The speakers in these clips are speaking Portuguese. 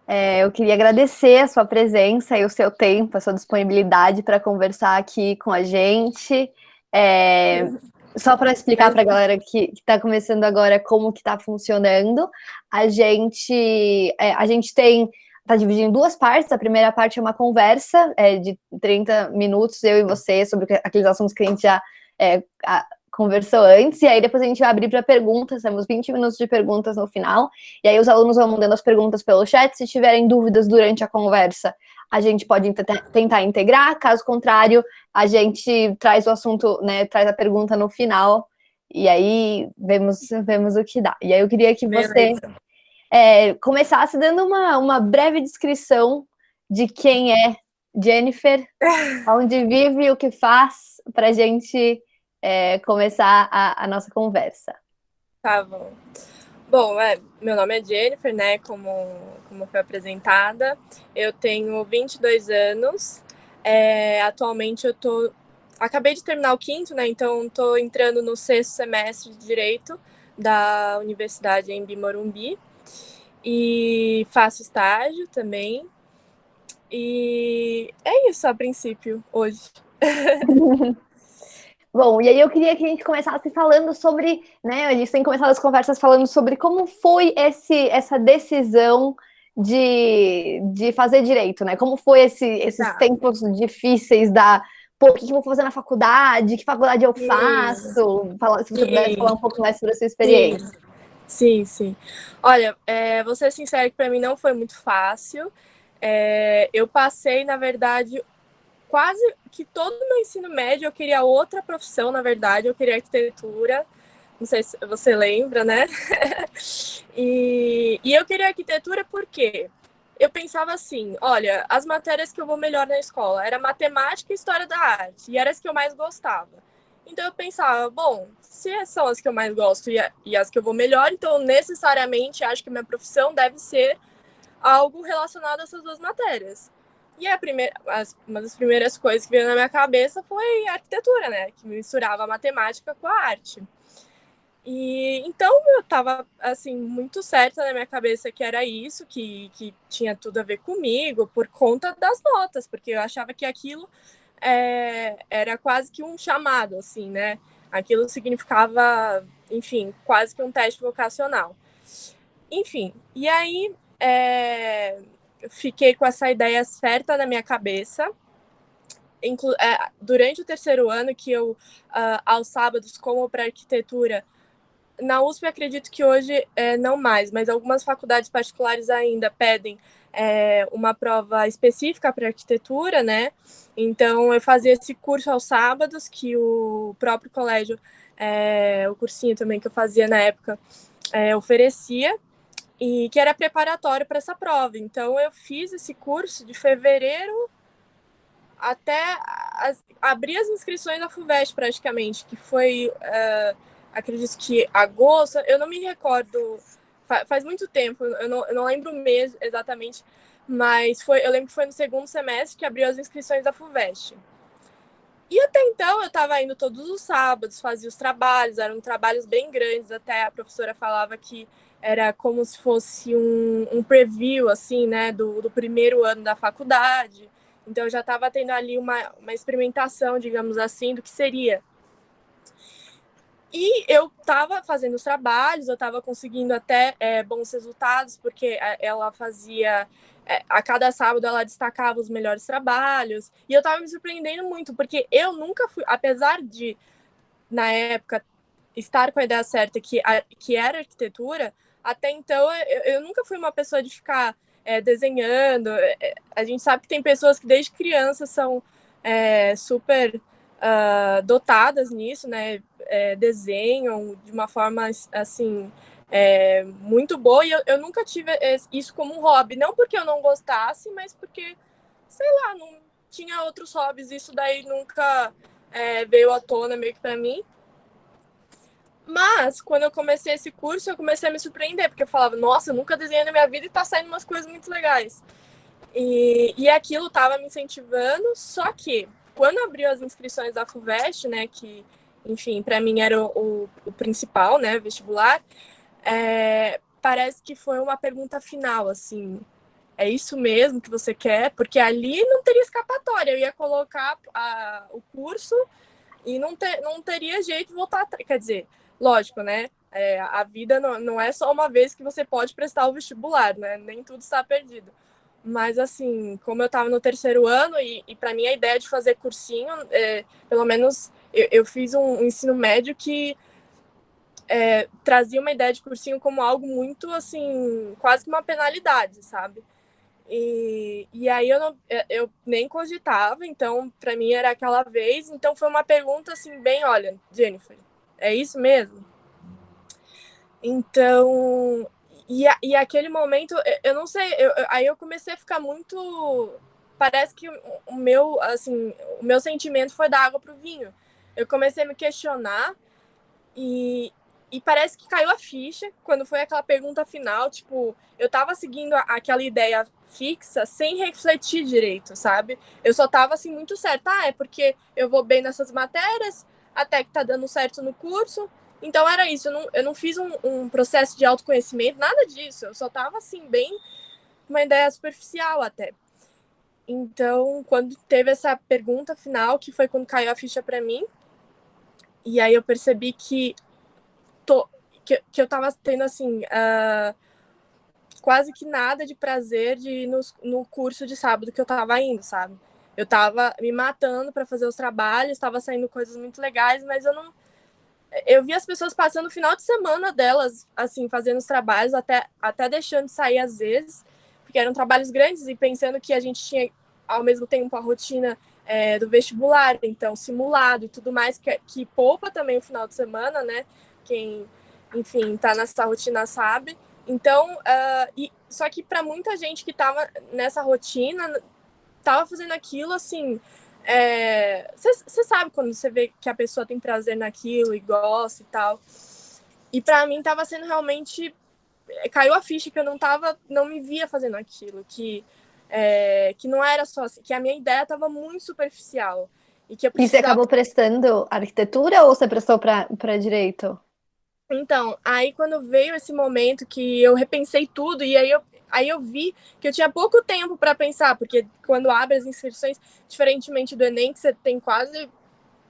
Eu queria agradecer a sua presença e o seu tempo, a sua disponibilidade para conversar aqui com a gente. É, Só para explicar para a galera que está começando agora como que está funcionando, a gente está dividindo em duas partes. A primeira parte é uma conversa de 30 minutos, eu e você, sobre aqueles assuntos que a gente já conversou antes, e aí depois a gente vai abrir para perguntas, temos 20 minutos de perguntas no final, e aí os alunos vão mandando as perguntas pelo chat. Se tiverem dúvidas durante a conversa, a gente pode tentar integrar, caso contrário, a gente traz o assunto, né, traz a pergunta no final, e aí vemos o que dá. E aí eu queria que você começasse dando uma breve descrição de quem é Jennifer, onde vive e o que faz, para a gente começar a nossa conversa. Tá bom. Bom, meu nome é Jennifer, né, como foi apresentada. Eu tenho 22 anos. Atualmente acabei de terminar o quinto, né, então estou entrando no sexto semestre de Direito da Universidade em Morumbi. E faço estágio também. E é isso a princípio, hoje. Bom, e aí eu queria que a gente começasse falando sobre, né, a gente tem começado as conversas falando sobre como foi essa decisão de fazer direito, né? Como foi esses tempos difíceis o que eu vou fazer na faculdade, que faculdade eu faço? Se você pudesse falar um pouco mais sobre a sua experiência. Sim. Olha, vou ser sincera que para mim não foi muito fácil. Eu passei, na verdade, quase que todo o meu ensino médio eu queria outra profissão, na verdade, eu queria arquitetura, não sei se você lembra, né? E eu queria arquitetura porque eu pensava assim, olha, as matérias que eu vou melhor na escola era matemática e história da arte, e eram as que eu mais gostava. Então eu pensava, bom, se são as que eu mais gosto e as que eu vou melhor, então necessariamente acho que minha profissão deve ser algo relacionado a essas duas matérias. E uma das primeiras coisas que veio na minha cabeça foi a arquitetura, né? Que misturava a matemática com a arte. E então eu estava assim muito certa na minha cabeça que era isso, que tinha tudo a ver comigo por conta das notas, porque eu achava que aquilo era quase que um chamado, assim, né? Aquilo significava, enfim, quase que um teste vocacional. Enfim, e aí fiquei com essa ideia certa na minha cabeça. Durante o terceiro ano, que eu, aos sábados, como para arquitetura, na USP acredito que hoje não mais, mas algumas faculdades particulares ainda pedem uma prova específica para arquitetura, né? Então eu fazia esse curso aos sábados, que o próprio colégio, o cursinho também que eu fazia na época, oferecia, e que era preparatório para essa prova. Então eu fiz esse curso de fevereiro até abrir as inscrições da FUVEST praticamente, que foi, acredito que agosto, eu não me recordo, faz muito tempo, eu não lembro o mês exatamente, mas eu lembro que foi no segundo semestre que abriu as inscrições da FUVEST. E até então eu estava indo todos os sábados, fazia os trabalhos, eram trabalhos bem grandes, até a professora falava que era como se fosse um preview, assim, né, do primeiro ano da faculdade. Então eu já estava tendo ali uma experimentação, digamos assim, do que seria. E eu estava fazendo os trabalhos, eu estava conseguindo até bons resultados, porque ela fazia, a cada sábado ela destacava os melhores trabalhos, e eu estava me surpreendendo muito, porque eu nunca fui, apesar de, na época, estar com a ideia certa que era arquitetura, até então eu nunca fui uma pessoa de ficar desenhando. A gente sabe que tem pessoas que desde criança são super dotadas nisso, né? Desenham de uma forma assim muito boa, e eu nunca tive isso como um hobby, não porque eu não gostasse, mas porque, sei lá, não tinha outros hobbies, isso daí nunca veio à tona meio que para mim. Mas, quando eu comecei esse curso, eu comecei a me surpreender, porque eu falava, nossa, eu nunca desenhei na minha vida e tá saindo umas coisas muito legais. E aquilo tava me incentivando, só que quando abriu as inscrições da FUVEST, né, que, enfim, para mim era o principal, né, vestibular, parece que foi uma pergunta final, assim, é isso mesmo que você quer? Porque ali não teria escapatória, eu ia colocar o curso e não teria jeito de voltar atrás. Quer dizer, lógico, né? A vida não é só uma vez que você pode prestar o vestibular, né? Nem tudo está perdido. Mas, assim, como eu estava no terceiro ano e para mim a ideia de fazer cursinho, pelo menos eu fiz um ensino médio que trazia uma ideia de cursinho como algo muito, assim, quase que uma penalidade, sabe? E aí eu nem cogitava, então para mim era aquela vez. Então foi uma pergunta assim, bem, olha, Jennifer, é isso mesmo? Então, e aquele momento, eu não sei, aí eu comecei a ficar muito. Parece que o meu sentimento foi da água pro vinho. Eu comecei a me questionar e, e parece que caiu a ficha quando foi aquela pergunta final. Tipo, eu tava seguindo aquela ideia fixa sem refletir direito, sabe? Eu só tava assim muito certa. É porque eu vou bem nessas matérias, até que tá dando certo no curso. Então era isso. Eu não fiz um processo de autoconhecimento, nada disso. Eu só tava assim, bem uma ideia superficial até. Então, quando teve essa pergunta final, que foi quando caiu a ficha para mim, e aí eu percebi tô, que eu tava tendo, assim, quase que nada de prazer de ir no curso de sábado que eu tava indo, sabe? Eu tava me matando para fazer os trabalhos, tava saindo coisas muito legais, mas eu não. Eu vi as pessoas passando o final de semana delas, assim, fazendo os trabalhos, até deixando de sair às vezes, porque eram trabalhos grandes e pensando que a gente tinha, ao mesmo tempo, a rotina do vestibular, então, simulado e tudo mais, que poupa também o final de semana, né? Quem, enfim, tá nessa rotina sabe. Então, só que para muita gente que tava nessa rotina, tava fazendo aquilo assim. Você sabe quando você vê que a pessoa tem prazer naquilo e gosta e tal. E para mim tava sendo realmente. Caiu a ficha que eu não me via fazendo aquilo, que não era só assim, que a minha ideia tava muito superficial. E que eu E você precisava. acabou prestando arquitetura ou você prestou para direito? Então, aí quando veio esse momento que eu repensei tudo, e aí eu vi que eu tinha pouco tempo para pensar, porque quando abre as inscrições, diferentemente do Enem, que você tem quase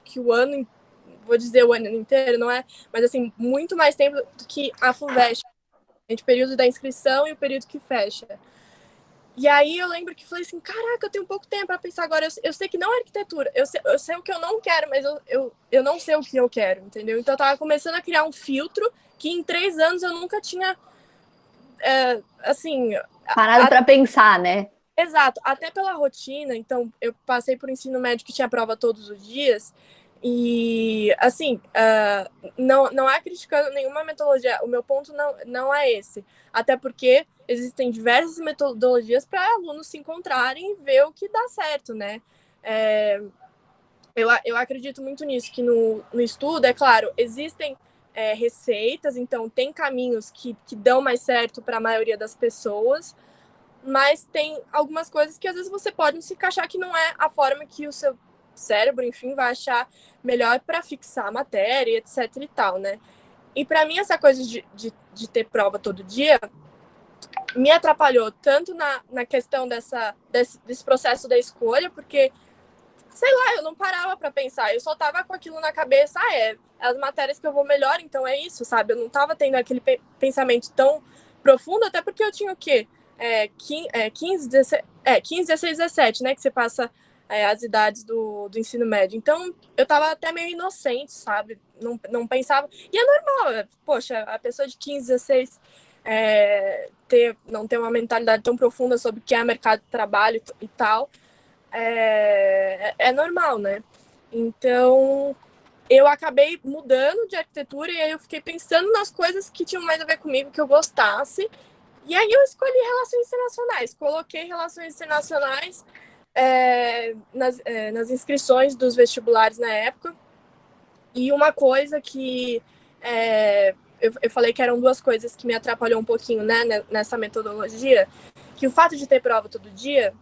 que o ano, vou dizer o ano inteiro, não é? Mas assim, muito mais tempo do que a FUVEST, entre o período da inscrição e o período que fecha. E aí eu lembro que falei assim, caraca, eu tenho pouco tempo para pensar agora. Eu sei que não é arquitetura, eu sei o que eu não quero, mas eu não sei o que eu quero, entendeu? Então eu tava começando a criar um filtro que em 3 anos eu nunca tinha, assim... Parado para pensar, né? Exato, até pela rotina. Então eu passei por ensino médio que tinha prova todos os dias. E, assim, não é criticando nenhuma metodologia, o meu ponto não é esse. Até porque existem diversas metodologias para alunos se encontrarem e ver o que dá certo, né? Eu acredito muito nisso, que no estudo, é claro, existem receitas, então tem caminhos que dão mais certo para a maioria das pessoas, mas tem algumas coisas que às vezes você pode se encaixar que não é a forma que o seu cérebro, enfim, vai achar melhor para fixar a matéria, etc e tal, né? E para mim, essa coisa de ter prova todo dia me atrapalhou tanto na questão desse processo da escolha, porque, sei lá, eu não parava para pensar, eu só tava com aquilo na cabeça, as matérias que eu vou melhor, então é isso, sabe? Eu não tava tendo aquele pensamento tão profundo, até porque eu tinha o quê? 15, 16, 17, né? Que você passa as idades do ensino médio. Então, eu tava até meio inocente, sabe? Não pensava. E é normal, poxa, a pessoa de 15, 16 não ter uma mentalidade tão profunda sobre o que é mercado de trabalho e tal, é normal, né? Então, eu acabei mudando de arquitetura e aí eu fiquei pensando nas coisas que tinham mais a ver comigo, que eu gostasse. E aí eu escolhi relações internacionais, coloquei relações internacionais nas inscrições dos vestibulares na época. E uma coisa que eu falei que eram duas coisas que me atrapalhou um pouquinho, né, nessa metodologia, que o fato de ter prova todo dia,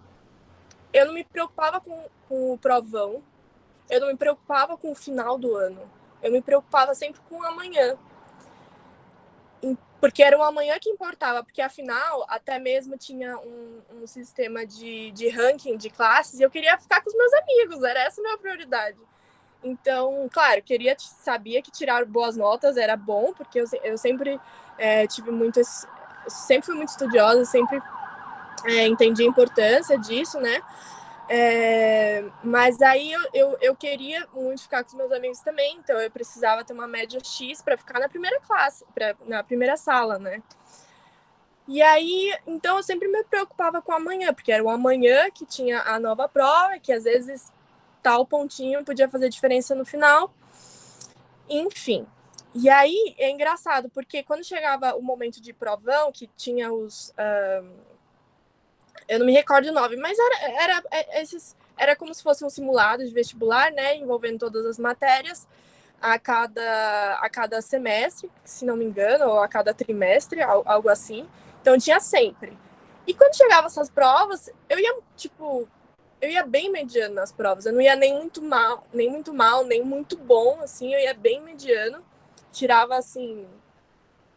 eu não me preocupava com o provão, eu não me preocupava com o final do ano, eu me preocupava sempre com o amanhã. porque era o amanhã que importava, porque afinal, até mesmo tinha um sistema de ranking de classes, e eu queria ficar com os meus amigos, era essa a minha prioridade. Então, claro, sabia que tirar boas notas era bom, porque eu sempre tive sempre fui muito estudiosa, sempre entendi a importância disso, né? Mas aí eu queria muito ficar com os meus amigos também, então eu precisava ter uma média X para ficar na primeira classe, na primeira sala, né? E aí, então eu sempre me preocupava com o amanhã, porque era o amanhã que tinha a nova prova, que às vezes tal pontinho podia fazer diferença no final. Enfim. E aí é engraçado, porque quando chegava o momento de provão, que tinha eu não me recordo o nome, mas era como se fosse um simulado de vestibular, né? Envolvendo todas as matérias a cada semestre, se não me engano, ou a cada trimestre, algo assim. Então tinha sempre. E quando chegava essas provas, eu ia bem mediano nas provas. Eu não ia nem muito mal, nem muito bom, assim, eu ia bem mediano. Tirava, assim,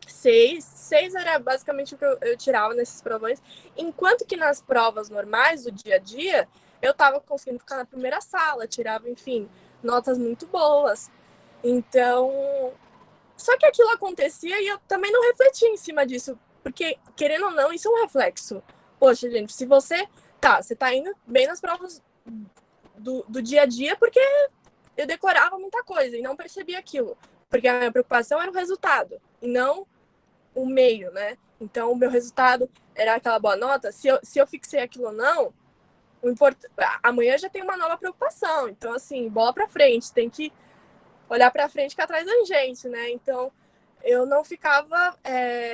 6. 6 era basicamente o que eu tirava nesses provões. Enquanto que nas provas normais do dia a dia, eu tava conseguindo ficar na primeira sala, tirava, enfim, notas muito boas. Então, só que aquilo acontecia e eu também não refletia em cima disso, porque, querendo ou não, isso é um reflexo. Poxa, gente, se você tá indo bem nas provas do dia a dia, porque eu decorava muita coisa e não percebia aquilo, porque a minha preocupação era o resultado, e não o meio, né? Então, o meu resultado era aquela boa nota. Se eu fixei aquilo ou não, amanhã já tem uma nova preocupação. Então, assim, bola pra frente, tem que olhar para frente que atrás da gente, né? Então, eu não ficava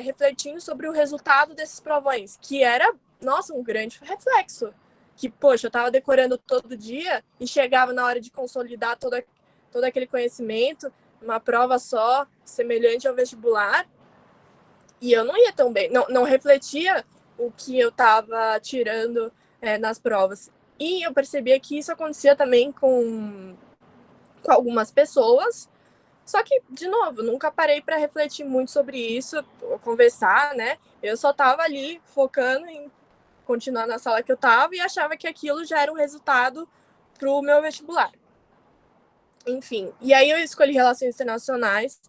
refletindo sobre o resultado desses provões, que era, nossa, um grande reflexo. Que, poxa, eu estava decorando todo dia e chegava na hora de consolidar todo aquele conhecimento, uma prova só, semelhante ao vestibular, e eu não ia tão bem, não refletia o que eu estava tirando nas provas. E eu percebia que isso acontecia também com algumas pessoas. Só que, de novo, nunca parei para refletir muito sobre isso, conversar, né? Eu só estava ali focando em continuar na sala que eu estava e achava que aquilo já era o resultado para o meu vestibular. Enfim, e aí eu escolhi Relações Internacionais,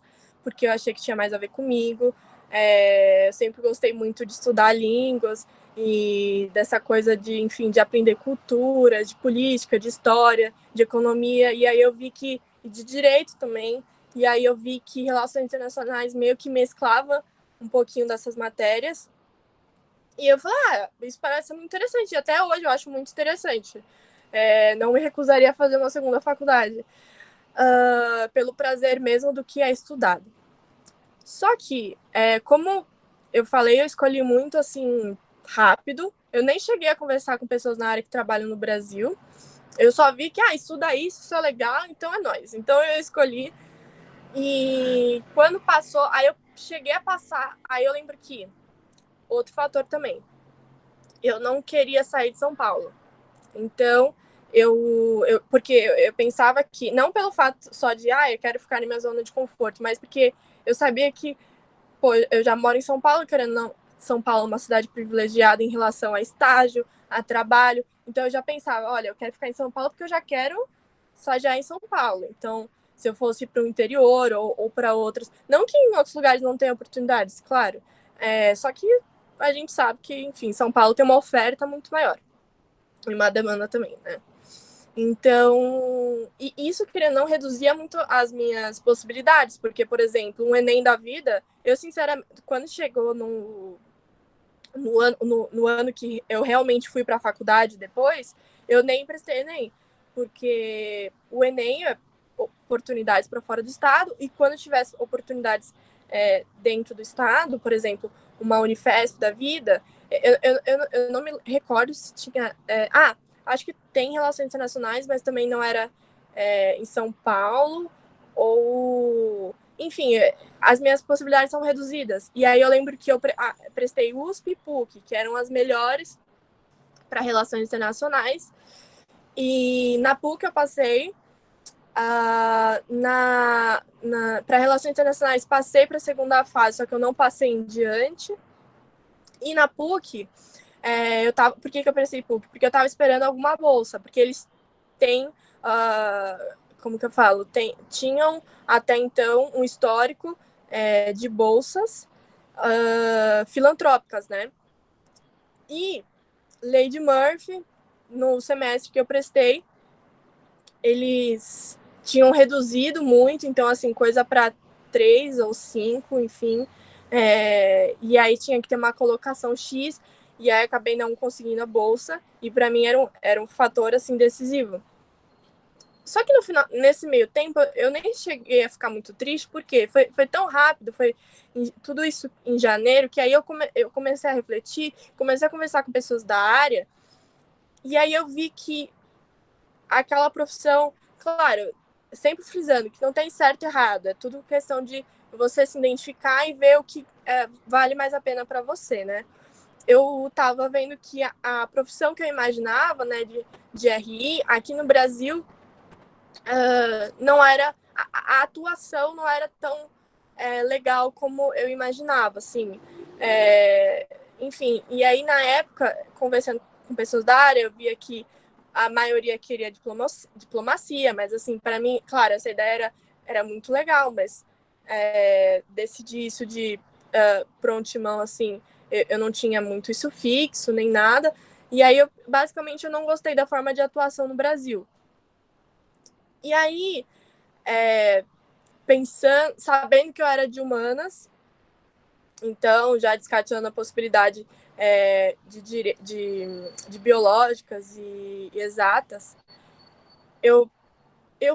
porque eu achei que tinha mais a ver comigo. Eu sempre gostei muito de estudar línguas e dessa coisa de, enfim, de aprender cultura, de política, de história, de economia. E aí eu vi que, e de direito também, e aí eu vi que Relações Internacionais meio que mesclava um pouquinho dessas matérias. E eu falei, isso parece muito interessante. E até hoje eu acho muito interessante. Não me recusaria a fazer uma segunda faculdade. Pelo prazer mesmo do que é estudado. Só que, como eu falei, eu escolhi muito, assim, rápido. Eu nem cheguei a conversar com pessoas na área que trabalham no Brasil. Eu só vi que, estuda isso é legal, então é nóis. Então eu escolhi. E quando passou, aí eu cheguei a passar. Aí eu lembro que, outro fator também, eu não queria sair de São Paulo. Então, porque eu pensava que, não pelo fato só de, eu quero ficar na minha zona de conforto, mas porque eu sabia que, pô, eu já moro em São Paulo, querendo não, São Paulo é uma cidade privilegiada em relação a estágio, a trabalho, então eu já pensava, olha, eu quero ficar em São Paulo porque eu já quero estagiar em São Paulo, então se eu fosse para o interior ou para outros, não que em outros lugares não tenha oportunidades, claro, só que a gente sabe que, enfim, São Paulo tem uma oferta muito maior e uma demanda também, né? Então, e isso, querendo não, reduzia muito as minhas possibilidades, porque, por exemplo, um Enem da vida, eu, sinceramente, quando chegou no ano que eu realmente fui para a faculdade depois, eu nem prestei Enem, porque o Enem é oportunidades para fora do estado, e quando tivesse oportunidades dentro do estado, por exemplo, uma Unifesp da vida, eu não me recordo se tinha. Acho que tem relações internacionais, mas também não era em São Paulo, ou. Enfim, as minhas possibilidades são reduzidas. E aí eu lembro que eu prestei USP e PUC, que eram as melhores para relações internacionais. E na PUC eu passei, Para Relações Internacionais, passei para a segunda fase, só que eu não passei em diante. E na PUC, por que eu prestei PUC? Porque eu estava esperando alguma bolsa, porque eles têm, como que eu falo? Tinham até então um histórico de bolsas filantrópicas, né? E Lady Murphy, no semestre que eu prestei, eles tinham reduzido muito, então, assim, coisa para 3 ou 5, enfim. E aí tinha que ter uma colocação X, e aí acabei não conseguindo a bolsa, e para mim era um fator, assim, decisivo. Só que no final, nesse meio tempo, eu nem cheguei a ficar muito triste, porque foi tão rápido, foi tudo isso em janeiro, que aí eu comecei a refletir, comecei a conversar com pessoas da área, e aí eu vi que aquela profissão, claro, sempre frisando que não tem certo e errado, é tudo questão de você se identificar e ver o que vale mais a pena para você, né? Eu estava vendo que a profissão que eu imaginava, né, de RI, aqui no Brasil, não era, a atuação não era tão legal como eu imaginava, assim. Enfim, e aí na época, conversando com pessoas da área, eu via que a maioria queria diplomacia, mas assim, para mim, claro, essa ideia era muito legal, mas decidir isso de prontimão, assim, eu não tinha muito isso fixo, nem nada, e aí, basicamente, eu não gostei da forma de atuação no Brasil. E aí, pensando, sabendo que eu era de humanas, então já descartando a possibilidade de biológicas e exatas, eu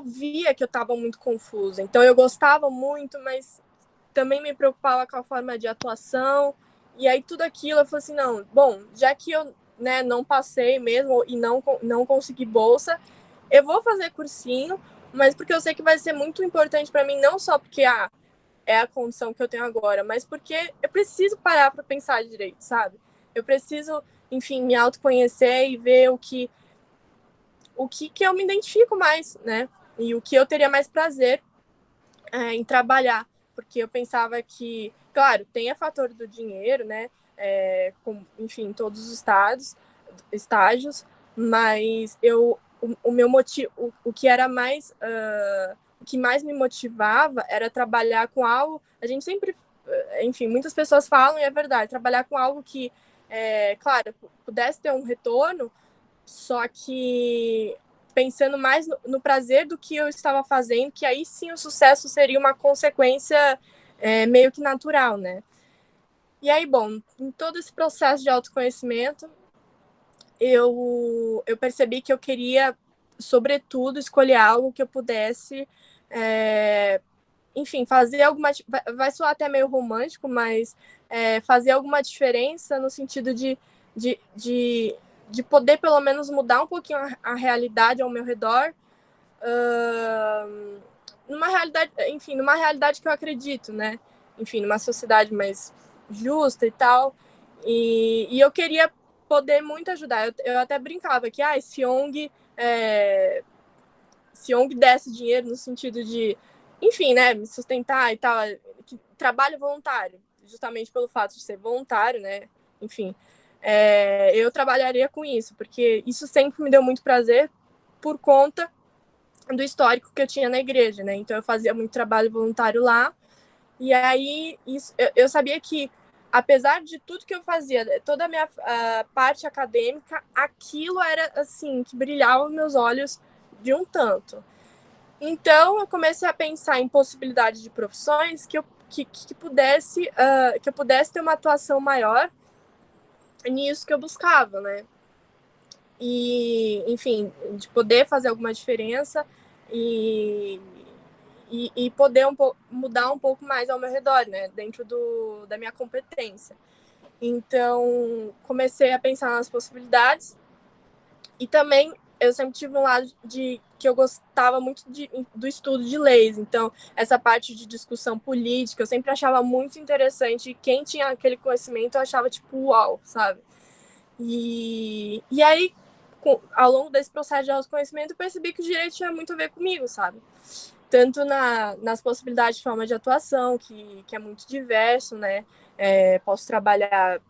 via que eu estava muito confusa. Então eu gostava muito, mas também me preocupava com a forma de atuação. E aí tudo aquilo eu falei assim, não, bom, já que eu não passei mesmo e não consegui bolsa, eu vou fazer cursinho, mas porque eu sei que vai ser muito importante para mim, não só porque é a condição que eu tenho agora, mas porque eu preciso parar para pensar direito, sabe? Eu preciso, enfim, me autoconhecer e ver o que eu me identifico mais, né? E o que eu teria mais prazer em trabalhar, porque eu pensava que, claro, tem a fator do dinheiro, né? Enfim, todos os estágios, mas o meu motivo, o que era mais, o que mais me motivava era trabalhar com algo. A gente sempre, enfim, muitas pessoas falam e é verdade, trabalhar com algo que, claro, pudesse ter um retorno, só que pensando mais no prazer do que eu estava fazendo, que aí sim o sucesso seria uma consequência meio que natural, né? E aí, bom, em todo esse processo de autoconhecimento, eu percebi que eu queria, sobretudo, escolher algo que eu pudesse, enfim, fazer alguma. Vai soar até meio romântico, mas fazer alguma diferença no sentido de, de, de poder, pelo menos, mudar um pouquinho a realidade ao meu redor. Numa realidade, enfim, numa realidade que eu acredito, né? Enfim, numa sociedade mais justa e tal. E eu queria poder muito ajudar. Eu até brincava que se ONG desse dinheiro no sentido de, enfim, né, me sustentar e tal, que trabalho voluntário, justamente pelo fato de ser voluntário, né? Enfim, eu trabalharia com isso, porque isso sempre me deu muito prazer por conta do histórico que eu tinha na igreja, né? Então eu fazia muito trabalho voluntário lá. E aí eu sabia que, apesar de tudo que eu fazia, toda a minha parte acadêmica, aquilo era assim que brilhava nos meus olhos de um tanto. Então eu comecei a pensar em possibilidades de profissões que eu pudesse ter uma atuação maior nisso que eu buscava, né? E, enfim, de poder fazer alguma diferença e poder mudar um pouco mais ao meu redor, né, dentro da minha competência. Então, comecei a pensar nas possibilidades e também eu sempre tive um lado de que eu gostava muito do estudo de leis. Então, essa parte de discussão política, eu sempre achava muito interessante. E quem tinha aquele conhecimento, eu achava tipo, uau, sabe? E aí ao longo desse processo de autoconhecimento, eu percebi que o direito tinha muito a ver comigo, sabe? Tanto nas possibilidades de forma de atuação, que é muito diverso, né? Posso trabalhar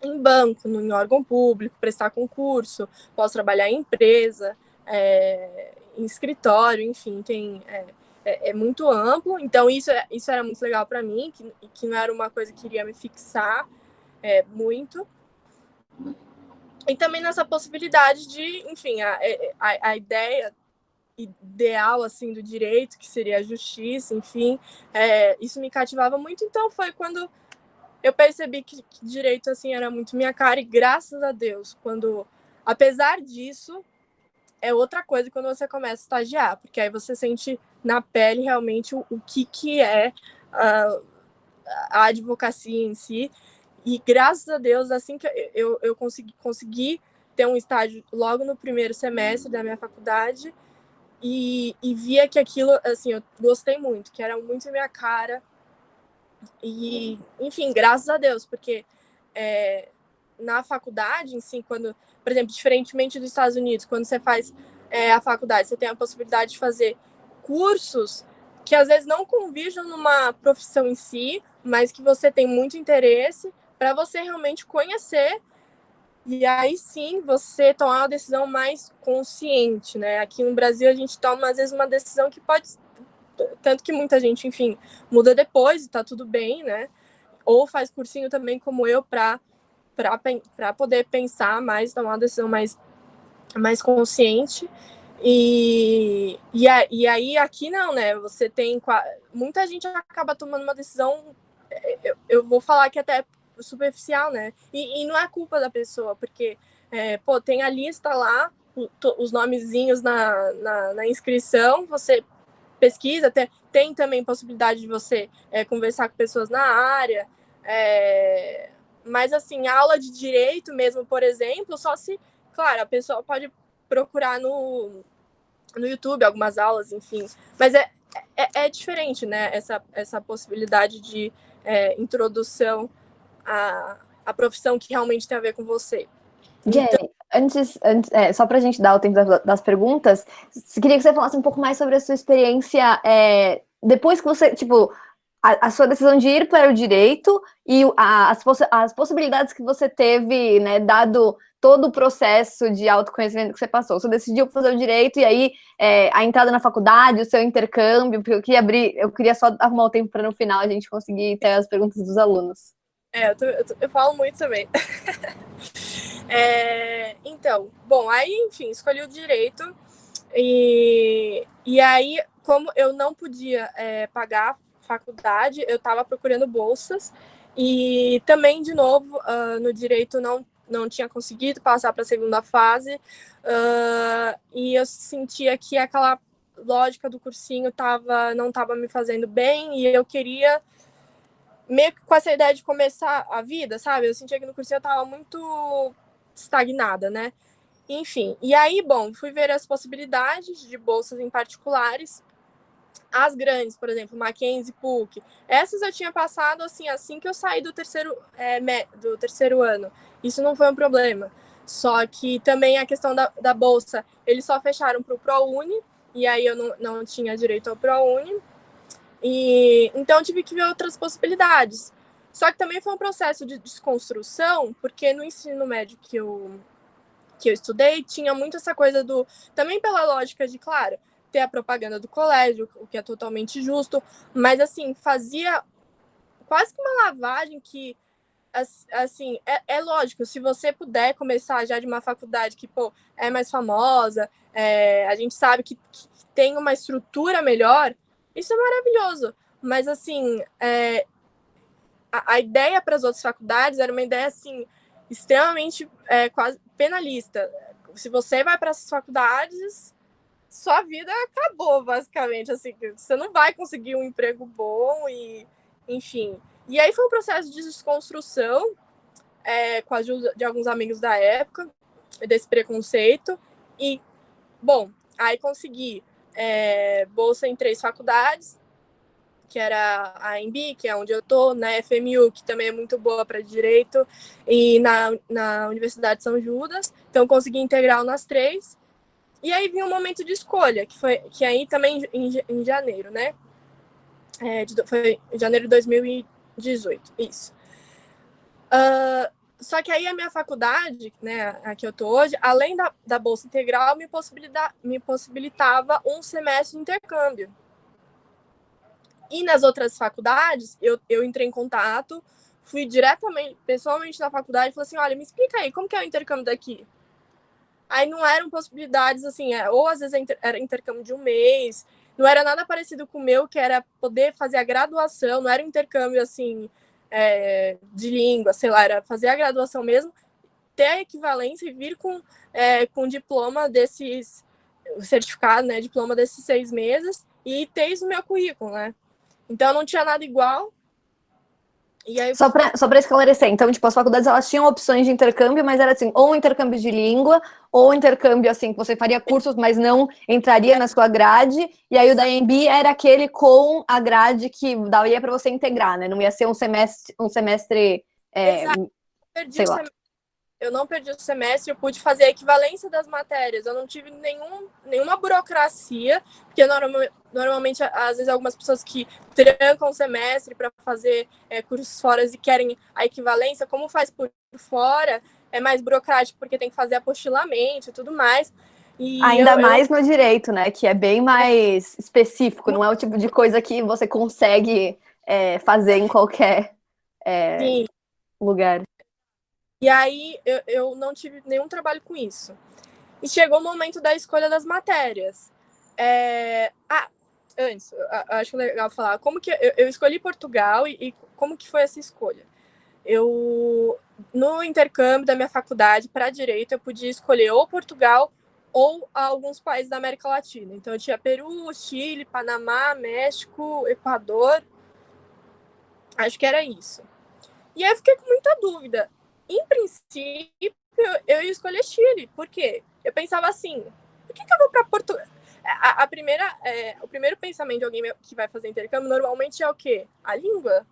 em banco, em órgão público, prestar concurso, posso trabalhar em empresa, em escritório, enfim, é muito amplo. Então, isso era muito legal para mim, que não era uma coisa que iria me fixar muito. E também nessa possibilidade de, enfim, a ideia ideal assim do direito, que seria a justiça, enfim, isso me cativava muito. Então foi quando eu percebi que direito assim era muito minha cara, e graças a Deus, apesar disso, é outra coisa quando você começa a estagiar, porque aí você sente na pele realmente o que é a advocacia em si. E graças a Deus, assim que eu consegui ter um estágio logo no primeiro semestre da minha faculdade, e via que aquilo, assim, eu gostei muito, que era muito minha cara. E, enfim, graças a Deus, porque na faculdade, em si, quando, por exemplo, diferentemente dos Estados Unidos, quando você faz a faculdade, você tem a possibilidade de fazer cursos que às vezes não convirjam numa profissão em si, mas que você tem muito interesse para você realmente conhecer. E aí sim você tomar uma decisão mais consciente, né? Aqui no Brasil a gente toma às vezes uma decisão que pode, tanto que muita gente, enfim, muda depois e tá tudo bem, né? Ou faz cursinho também como eu para poder pensar mais, tomar uma decisão mais consciente. E aí aqui não, né? Você tem muita gente acaba tomando uma decisão, eu vou falar que até superficial, né? E não é culpa da pessoa, porque tem a lista lá, os nomezinhos na inscrição, você pesquisa, tem também possibilidade de você conversar com pessoas na área, mas assim, aula de direito mesmo, por exemplo, só se, claro, a pessoa pode procurar no YouTube algumas aulas, enfim, mas é diferente, né, essa possibilidade de introdução à profissão que realmente tem a ver com você. Então, Jenny, só para a gente dar o tempo das perguntas, queria que você falasse um pouco mais sobre a sua experiência depois que você, tipo, a sua decisão de ir para o direito e as possibilidades que você teve, né, dado todo o processo de autoconhecimento que você passou. Você decidiu fazer o direito e aí a entrada na faculdade, o seu intercâmbio, porque eu queria só arrumar o tempo para no final a gente conseguir ter as perguntas dos alunos. Eu falo muito também. Então, bom, aí, enfim, escolhi o direito e aí, como eu não podia pagar faculdade, eu estava procurando bolsas e também, de novo, no direito não tinha conseguido passar para a segunda fase e eu sentia que aquela lógica do cursinho não estava me fazendo bem e eu queria meio que com essa ideia de começar a vida, sabe? Eu sentia que no cursinho eu estava muito estagnada, né? Enfim, e aí, bom, fui ver as possibilidades de bolsas em particulares, as grandes, por exemplo, Mackenzie, PUC. Essas eu tinha passado assim que eu saí do terceiro ano. Isso não foi um problema. Só que também a questão da bolsa, eles só fecharam para o ProUni, e aí eu não tinha direito ao ProUni. E então eu tive que ver outras possibilidades. Só que também foi um processo de desconstrução, porque no ensino médio que eu estudei, tinha muito essa coisa também pela lógica de, claro, ter a propaganda do colégio, o que é totalmente justo, mas, assim, fazia quase que uma lavagem que, assim, é lógico, se você puder começar já de uma faculdade que, pô, é mais famosa, a gente sabe que tem uma estrutura melhor, isso é maravilhoso, mas, assim, a ideia para as outras faculdades era uma ideia, assim, extremamente quase penalista. Se você vai para essas faculdades, sua vida acabou, basicamente. Assim, você não vai conseguir um emprego bom e, enfim. E aí foi um processo de desconstrução com a ajuda de alguns amigos da época, desse preconceito. E, bom, aí consegui bolsa em 3 faculdades. que era a AMB, que é onde eu estou, na FMU, que também é muito boa para direito, e na Universidade de São Judas. Então, consegui integral nas 3. E aí vinha um momento de escolha, que aí também em janeiro, né? Foi em janeiro de 2018, isso. Só que aí a minha faculdade, né, a que eu tô hoje, além da bolsa integral, me possibilitava um semestre de intercâmbio. E nas outras faculdades, eu entrei em contato, fui diretamente, pessoalmente na faculdade e falei assim, olha, me explica aí, como que é o intercâmbio daqui? Aí não eram possibilidades, assim, ou às vezes era intercâmbio de um mês, não era nada parecido com o meu, que era poder fazer a graduação, não era um intercâmbio, assim, de língua, sei lá, era fazer a graduação mesmo, ter a equivalência e vir com diploma desses, o certificado, né, diploma desses 6 meses, e ter isso no meu currículo, né? Então não tinha nada igual. E aí Só para esclarecer, então, tipo, as faculdades, elas tinham opções de intercâmbio, mas era assim, ou um intercâmbio de língua, ou um intercâmbio, assim, que você faria cursos, mas não entraria na sua grade, e aí o da EMB era aquele com a grade que daria para você integrar, né? Não ia ser um semestre perdi sei o lá. semestre. Eu não perdi o semestre, eu pude fazer a equivalência das matérias. Eu não tive nenhuma burocracia, porque normalmente, às vezes, algumas pessoas que trancam o semestre para fazer cursos fora e querem a equivalência, como faz por fora, é mais burocrático, porque tem que fazer apostilamento e tudo mais. E Ainda mais no direito, né? Que é bem mais específico, não é o tipo de coisa que você consegue fazer em qualquer lugar. E aí eu não tive nenhum trabalho com isso. E chegou o momento da escolha das matérias. Antes, eu acho legal falar como que eu escolhi Portugal e como que foi essa escolha. No intercâmbio da minha faculdade para direito, eu podia escolher ou Portugal ou alguns países da América Latina. Então, eu tinha Peru, Chile, Panamá, México, Equador. Acho que era isso. E aí eu fiquei com muita dúvida. Em princípio, eu ia escolher Chile. Por quê? Eu pensava assim, por que eu vou para Portugal? O primeiro pensamento de alguém que vai fazer intercâmbio normalmente é o quê? A língua.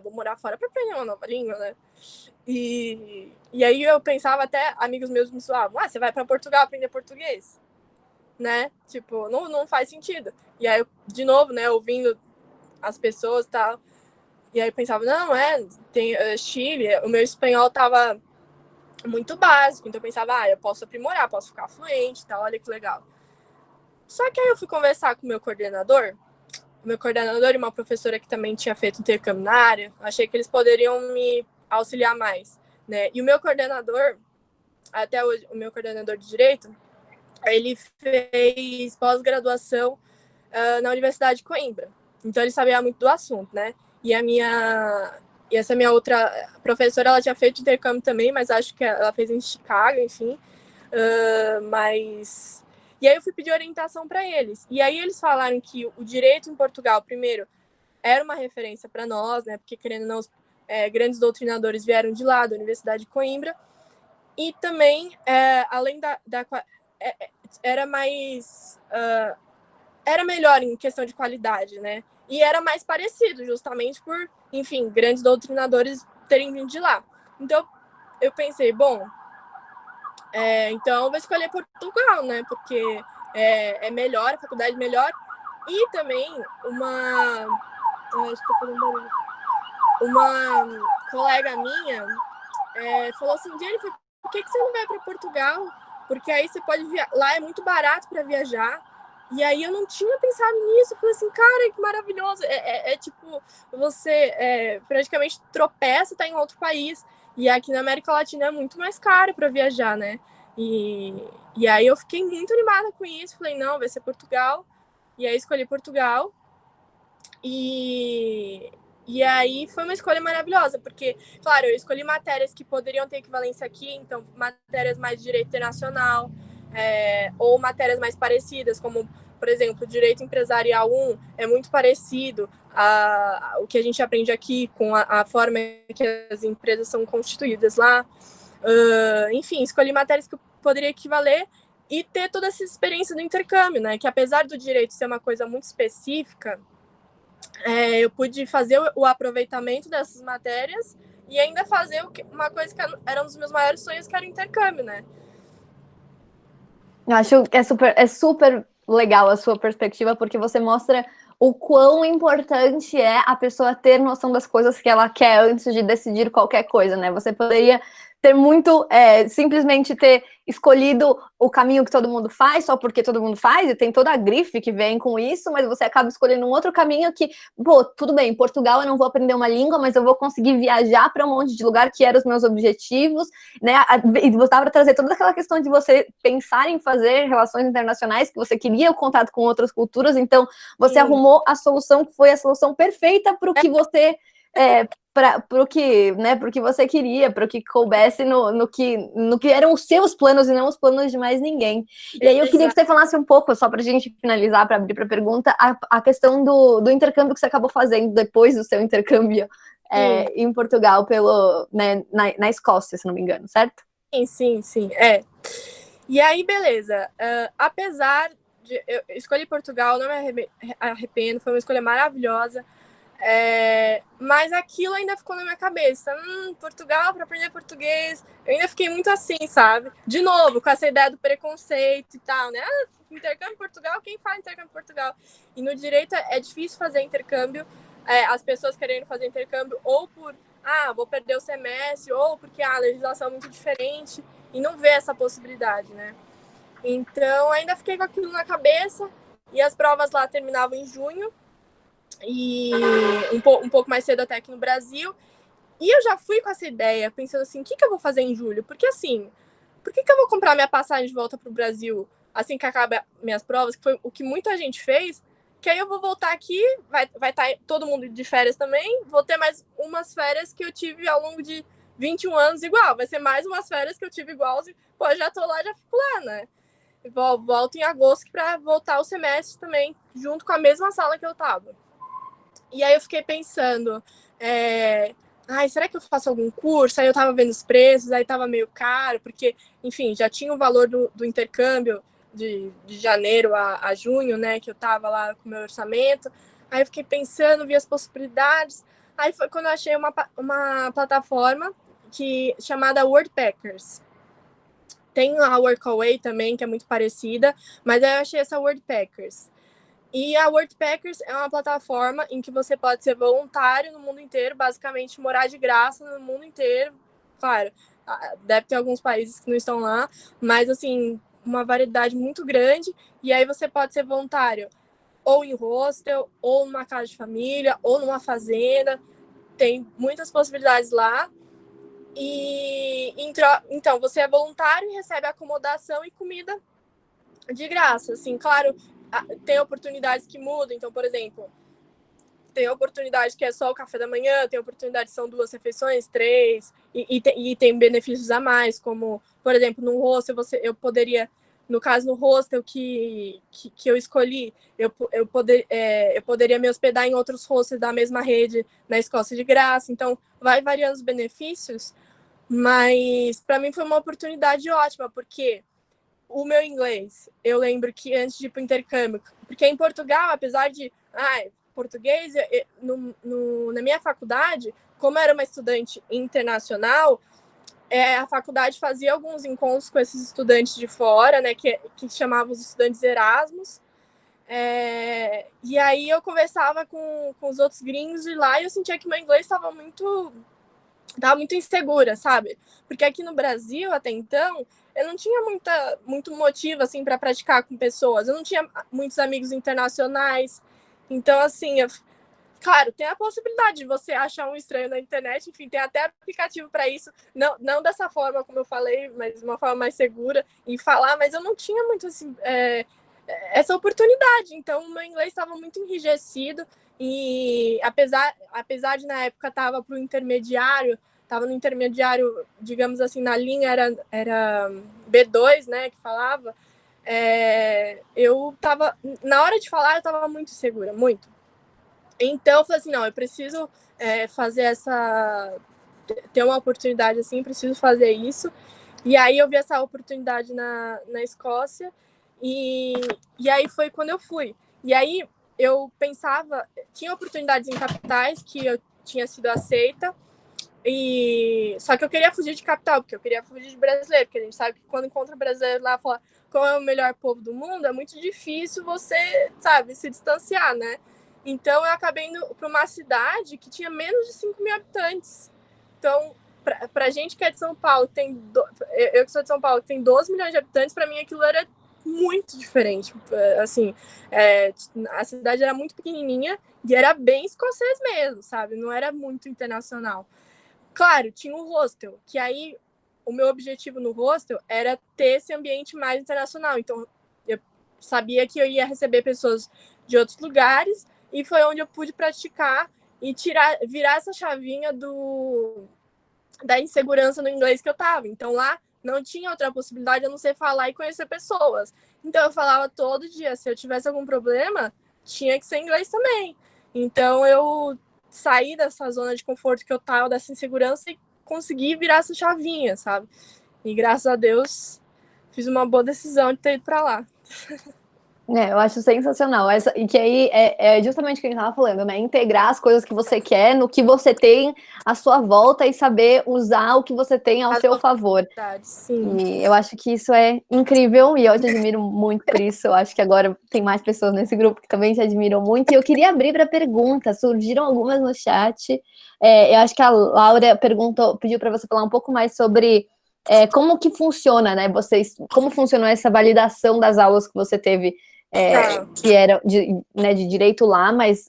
Vou morar fora para aprender uma nova língua, né? E aí eu pensava, até amigos meus me zoavam, você vai para Portugal aprender português? Né? Tipo, não faz sentido. E aí, de novo, né, ouvindo as pessoas e tal, e aí eu pensava, não, tem Chile, o meu espanhol tava muito básico, então eu pensava, eu posso aprimorar, posso ficar fluente e tal, olha que legal. Só que aí eu fui conversar com o meu coordenador e uma professora que também tinha feito intercâmbio na área, achei que eles poderiam me auxiliar mais, né? E o meu coordenador, até hoje, o meu coordenador de Direito, ele fez pós-graduação na Universidade de Coimbra. Então ele sabia muito do assunto, né? E essa minha outra professora, ela tinha feito intercâmbio também, mas acho que ela fez em Chicago, enfim. E aí eu fui pedir orientação para eles. E aí eles falaram que o direito em Portugal, primeiro, era uma referência para nós, né? Porque, querendo ou não, grandes doutrinadores vieram de lá, da Universidade de Coimbra. E também, além era mais... era melhor em questão de qualidade, né? E era mais parecido, justamente por, enfim, grandes doutrinadores terem vindo de lá. Então, eu pensei, bom, então eu vou escolher Portugal, né? Porque é melhor, a faculdade é melhor. E também uma colega minha falou assim, Jennifer, por que você não vai para Portugal? Porque aí você pode lá é muito barato para viajar. E aí eu não tinha pensado nisso. Eu falei assim, cara, que maravilhoso. Tipo, você praticamente tropeça, tá em outro país. E aqui na América Latina é muito mais caro para viajar, né? E aí eu fiquei muito animada com isso. Falei, não, vai ser Portugal. E aí escolhi Portugal. E aí foi uma escolha maravilhosa, porque, claro, eu escolhi matérias que poderiam ter equivalência aqui, então matérias mais de direito internacional, ou matérias mais parecidas, como, por exemplo, direito empresarial 1 é muito parecido ao que a gente aprende aqui com a forma que as empresas são constituídas lá. Enfim, escolhi matérias que eu poderia equivaler e ter toda essa experiência do intercâmbio, né? Que apesar do direito ser uma coisa muito específica, eu pude fazer o aproveitamento dessas matérias e ainda fazer uma coisa que era um dos meus maiores sonhos, que era o intercâmbio, né? Eu acho que é super legal a sua perspectiva, porque você mostra o quão importante é a pessoa ter noção das coisas que ela quer antes de decidir qualquer coisa, né? Você poderia ter simplesmente ter escolhido o caminho que todo mundo faz, só porque todo mundo faz, e tem toda a grife que vem com isso, mas você acaba escolhendo um outro caminho que, pô, tudo bem, em Portugal eu não vou aprender uma língua, mas eu vou conseguir viajar para um monte de lugar que eram os meus objetivos, né? E você para trazer toda aquela questão de você pensar em fazer relações internacionais, que você queria o contato com outras culturas, então você arrumou a solução que foi a solução perfeita para o que você para o que, né, para o que você queria, para o que coubesse no que eram os seus planos e não os planos de mais ninguém. E aí eu queria que você falasse um pouco, só para a gente finalizar, para abrir para a pergunta, a questão do intercâmbio que você acabou fazendo depois do seu intercâmbio em Portugal, né, na Escócia, se não me engano, certo? Sim. E aí, beleza. Apesar de... Eu escolhi Portugal, não me arrependo, foi uma escolha maravilhosa. Mas aquilo ainda ficou na minha cabeça. Portugal, para aprender português. Eu ainda fiquei muito assim, sabe? De novo, com essa ideia do preconceito e tal, né? Intercâmbio em Portugal, quem fala intercâmbio em Portugal? E no direito é difícil fazer intercâmbio. As pessoas querendo fazer intercâmbio ou por, vou perder o semestre, ou porque a legislação é muito diferente e não vê essa possibilidade, né? Então, ainda fiquei com aquilo na cabeça e as provas lá terminavam em junho e um pouco mais cedo até aqui no Brasil. E eu já fui com essa ideia, pensando assim, o que eu vou fazer em julho? Porque assim, por que eu vou comprar minha passagem de volta para o Brasil assim que acaba minhas provas, que foi o que muita gente fez, que aí eu vou voltar aqui, vai estar todo mundo de férias também, vou ter mais umas férias que eu tive ao longo de 21 anos igual, vai ser mais umas férias que eu tive igual, pô, já tô lá, já fico lá, né? Volto em agosto para voltar o semestre também, junto com a mesma sala que eu tava. E aí eu fiquei pensando, será que eu faço algum curso? Aí eu tava vendo os preços, aí tava meio caro, porque, enfim, já tinha o valor do intercâmbio de janeiro a junho, né, que eu tava lá com o meu orçamento. Aí eu fiquei pensando, vi as possibilidades. Aí foi quando eu achei uma plataforma chamada Worldpackers. Tem a Workaway também, que é muito parecida, mas aí eu achei essa Worldpackers. E a Worldpackers é uma plataforma em que você pode ser voluntário no mundo inteiro, basicamente morar de graça no mundo inteiro. Claro, deve ter alguns países que não estão lá, mas assim, uma variedade muito grande. E aí você pode ser voluntário ou em hostel, ou numa casa de família, ou numa fazenda. Tem muitas possibilidades lá. E então, você é voluntário e recebe acomodação e comida de graça. Assim, claro, tem oportunidades que mudam. Então, por exemplo, tem oportunidade que é só o café da manhã, tem oportunidade que são 2 refeições, 3, e tem benefícios a mais, como, por exemplo, no hostel, eu poderia, no caso, no hostel que eu escolhi, eu poderia me hospedar em outros hostels da mesma rede na Escócia de graça. Então, vai variando os benefícios, mas para mim foi uma oportunidade ótima, porque o meu inglês, eu lembro que antes de ir para o intercâmbio, porque em Portugal, apesar de português, na minha faculdade, como eu era uma estudante internacional, a faculdade fazia alguns encontros com esses estudantes de fora, né, que chamavam os estudantes Erasmus, e aí eu conversava com os outros gringos de lá e eu sentia que meu inglês estava muito insegura, sabe? Porque aqui no Brasil, até então, eu não tinha muito motivo, assim, para praticar com pessoas. Eu não tinha muitos amigos internacionais. Então, assim, claro, tem a possibilidade de você achar um estranho na internet. Enfim, tem até aplicativo para isso. Não dessa forma, como eu falei, mas de uma forma mais segura em falar. Mas eu não tinha muito, assim, essa oportunidade. Então, o meu inglês estava muito enrijecido. E apesar de na época estava para o intermediário, estava no intermediário, digamos assim, na linha era B2, né, que falava, eu estava, na hora de falar, eu estava muito segura, muito. Então, eu falei assim, não, eu preciso fazer ter uma oportunidade assim, preciso fazer isso. E aí eu vi essa oportunidade na Escócia, e aí foi quando eu fui. E aí, eu pensava, tinha oportunidades em capitais que eu tinha sido aceita, só que eu queria fugir de capital, porque eu queria fugir de brasileiro, porque a gente sabe que quando encontra brasileiro lá, fala qual é o melhor povo do mundo, é muito difícil você, sabe, se distanciar, né? Então eu acabei indo para uma cidade que tinha menos de 5 mil habitantes. Então, pra gente que é de São Paulo, eu que sou de São Paulo, que tem 12 milhões de habitantes, para mim aquilo era muito diferente. Assim, a cidade era muito pequenininha e era bem escocês mesmo, sabe? Não era muito internacional. Claro, tinha um hostel, que aí o meu objetivo no hostel era ter esse ambiente mais internacional. Então, eu sabia que eu ia receber pessoas de outros lugares e foi onde eu pude praticar e virar essa chavinha da insegurança no inglês que eu tava. Então, lá não tinha outra possibilidade a não ser falar e conhecer pessoas. Então, eu falava todo dia. Se eu tivesse algum problema, tinha que ser inglês também. Então, eu sair dessa zona de conforto que eu tava, dessa insegurança, e conseguir virar essa chavinha, sabe? E graças a Deus fiz uma boa decisão de ter ido para lá. Eu acho sensacional. E que aí é justamente o que a gente estava falando, né? Integrar as coisas que você quer no que você tem à sua volta e saber usar o que você tem ao seu favor. Sim. E eu acho que isso é incrível e eu te admiro muito por isso. Eu acho que agora tem mais pessoas nesse grupo que também te admiram muito. E eu queria abrir para perguntas, surgiram algumas no chat. Eu acho que a Laura pediu para você falar um pouco mais sobre como que funciona, né? Como funcionou essa validação das aulas que você teve. Que era de direito lá, mas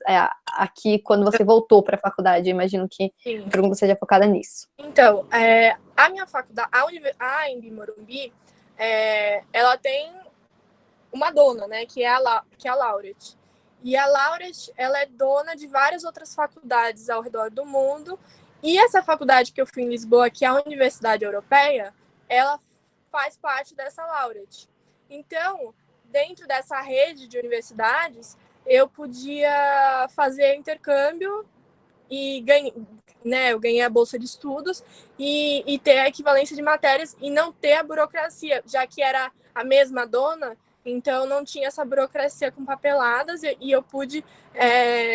aqui, quando você voltou para a faculdade, eu imagino que a pergunta seja focada nisso. Então, a minha faculdade, a Embi Morumbi, ela tem uma dona, né, que é a Laureate. E a Laureate, ela é dona de várias outras faculdades ao redor do mundo. E essa faculdade que eu fui em Lisboa, que é a Universidade Europeia, ela faz parte dessa Laureate. Então, dentro dessa rede de universidades, eu podia fazer intercâmbio e eu ganhei a bolsa de estudos e ter a equivalência de matérias e não ter a burocracia, já que era a mesma dona, então não tinha essa burocracia com papeladas e eu pude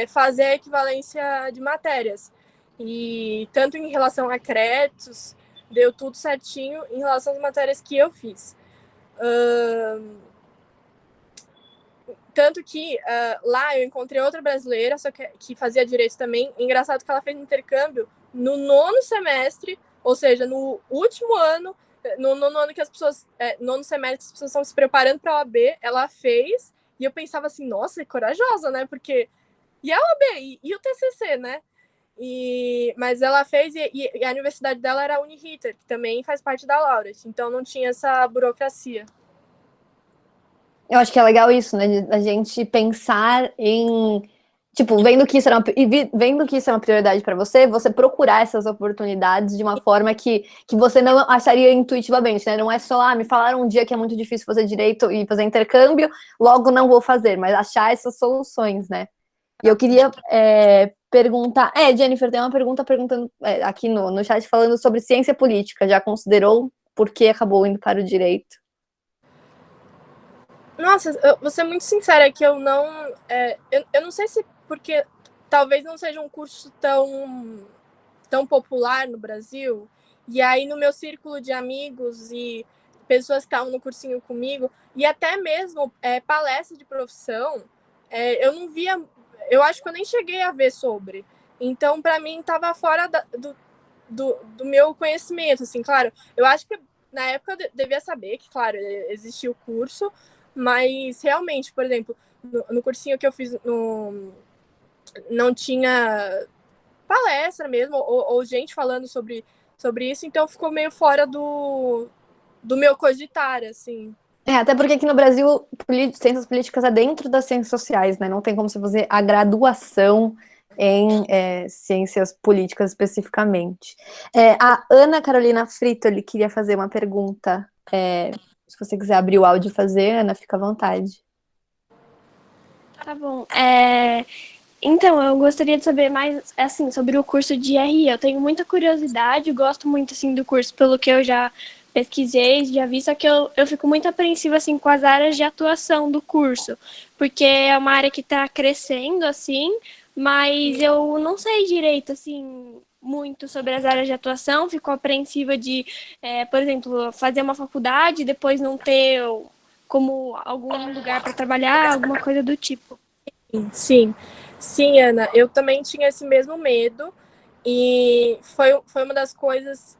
fazer a equivalência de matérias. E tanto em relação a créditos, deu tudo certinho em relação às matérias que eu fiz. Tanto que lá eu encontrei outra brasileira, só que fazia direito também. Engraçado que ela fez intercâmbio no 9º semestre, ou seja, no último ano, no nono ano que as pessoas, nono semestre que as pessoas estão se preparando para a OAB, ela fez, e eu pensava assim, nossa, é corajosa, né? Porque, e a OAB, e o TCC, né? Mas ela fez, e a universidade dela era a Uniriter, que também faz parte da Laureate, então não tinha essa burocracia. Eu acho que é legal isso, né? Da gente pensar em, tipo, vendo que isso é uma prioridade para você, você procurar essas oportunidades de uma forma que você não acharia intuitivamente, né? Não é só, me falaram um dia que é muito difícil fazer direito e fazer intercâmbio, logo não vou fazer, mas achar essas soluções, né? E eu queria perguntar, Jennifer, tem uma perguntando aqui no chat falando sobre ciência política, já considerou por que acabou indo para o direito? Nossa, eu vou ser muito sincera que eu não... eu não sei se porque talvez não seja um curso tão popular no Brasil, e aí no meu círculo de amigos e pessoas que estavam no cursinho comigo, e até mesmo palestra de profissão, eu não via... Eu acho que eu nem cheguei a ver sobre. Então, para mim, estava fora do meu conhecimento, assim, claro. Eu acho que na época eu devia saber que, claro, existia o curso, mas realmente, por exemplo, no cursinho que eu fiz, não tinha palestra mesmo, ou gente falando sobre isso, então ficou meio fora do meu cogitar, assim. Até porque aqui no Brasil, ciências políticas é dentro das ciências sociais, né? Não tem como você fazer a graduação em ciências políticas especificamente. A Ana Carolina Frito, ele queria fazer uma pergunta. Se você quiser abrir o áudio e fazer, Ana, fica à vontade. Tá bom. Então, eu gostaria de saber mais, assim, sobre o curso de RI. Eu tenho muita curiosidade, gosto muito, assim, do curso, pelo que eu já pesquisei, já vi, só que eu fico muito apreensiva, assim, com as áreas de atuação do curso, porque é uma área que está crescendo, assim, mas eu não sei direito, assim, muito sobre as áreas de atuação, fico apreensiva de, por exemplo, fazer uma faculdade e depois não ter como algum lugar para trabalhar, alguma coisa do tipo. Sim, sim, Ana, eu também tinha esse mesmo medo e foi uma das coisas.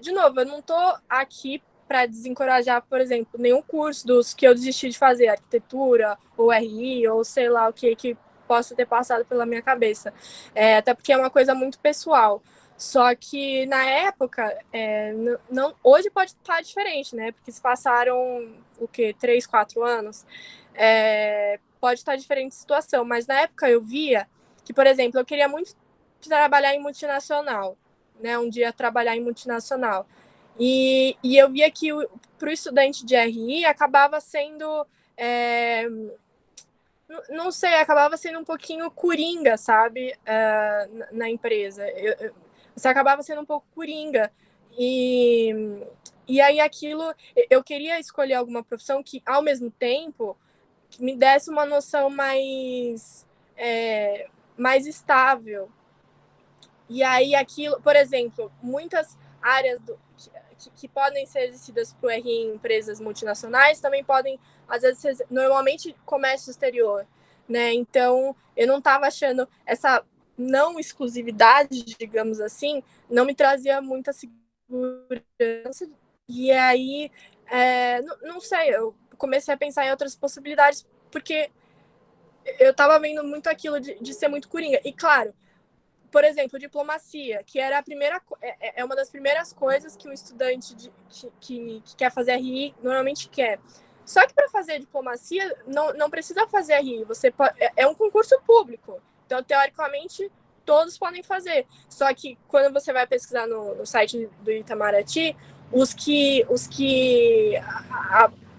De novo, eu não estou aqui para desencorajar, por exemplo, nenhum curso dos que eu desisti de fazer, arquitetura ou RI ou sei lá o que possa ter passado pela minha cabeça, até porque é uma coisa muito pessoal. Só que na época, não, hoje pode estar diferente, né? Porque se passaram o quê? 3, 4 anos. Pode estar diferente a situação, mas na época eu via que, por exemplo, eu queria muito trabalhar em multinacional, né? Um dia trabalhar em multinacional. E eu via que para o estudante de RI acabava sendo, não sei, acabava sendo um pouquinho coringa, sabe? Na empresa. Você acabava sendo um pouco coringa. E aí aquilo, eu queria escolher alguma profissão que, ao mesmo tempo, que me desse uma noção mais estável. E aí aquilo, por exemplo, muitas áreas que podem ser exercidas para o RI em empresas multinacionais também podem, às vezes, ser, normalmente comércio exterior, né? Então, eu não estava achando essa não exclusividade, digamos assim, não me trazia muita segurança. E aí, não sei, eu comecei a pensar em outras possibilidades, porque eu estava vendo muito aquilo de ser muito coringa. E, claro, por exemplo, diplomacia, que era a primeira, uma das primeiras coisas que um estudante que quer fazer RI normalmente quer. Só que para fazer diplomacia não precisa fazer RI, você pode, é um concurso público, então teoricamente todos podem fazer. Só que quando você vai pesquisar no site do Itamaraty,